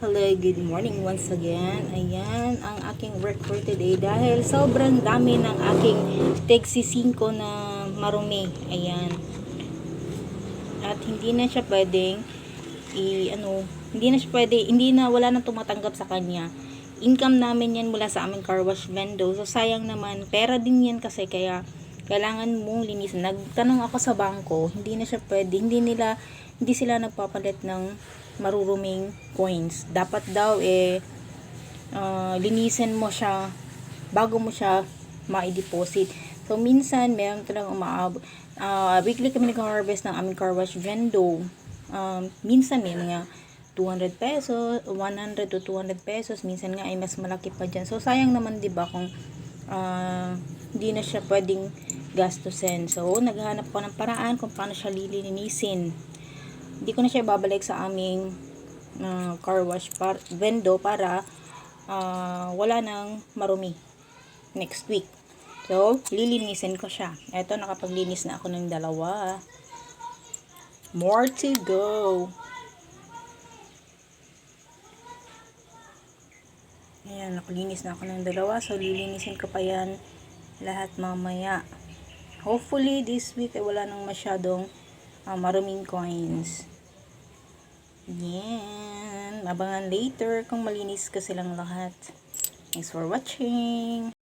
Hello, good morning once again. Ayan, ang aking work for today dahil sobrang dami ng aking Texi 5 na marumi. Ayan. At hindi na siya pwedeng hindi na wala nang tumatanggap sa kanya. Income namin yan mula sa aming car wash vendo. So sayang naman, pera din yan kasi kaya kailangan mong linisin. Nagtanong ako sa bangko, hindi na siya pwede, hindi sila nagpapalit ng maruruming coins. Dapat daw linisin mo siya bago mo siya ma-deposit. So minsan meron talagang weekly kami nag-harvest ng aming car wash vendo. Minsan may mga 200 pesos, 100 to 200 pesos, minsan nga ay mas malaki pa dyan. So sayang naman 'di ba kung hindi na siya pwedeng gastusin. So naghahanap ko ng paraan kung paano siya lilinisin. Hindi ko na siya babalik sa aming car wash vendo para wala nang marumi next week. So lilinisin ko siya. Eto, nakapaglinis na ako ng dalawa. More to go. Ayan, nakalinis na ako ng dalawa. So, lilinisin ko pa yan lahat mamaya. Hopefully, this week ay wala nang masyadong maruming coins. Yan. Abangan later kung malinis ka silang lahat. Thanks for watching.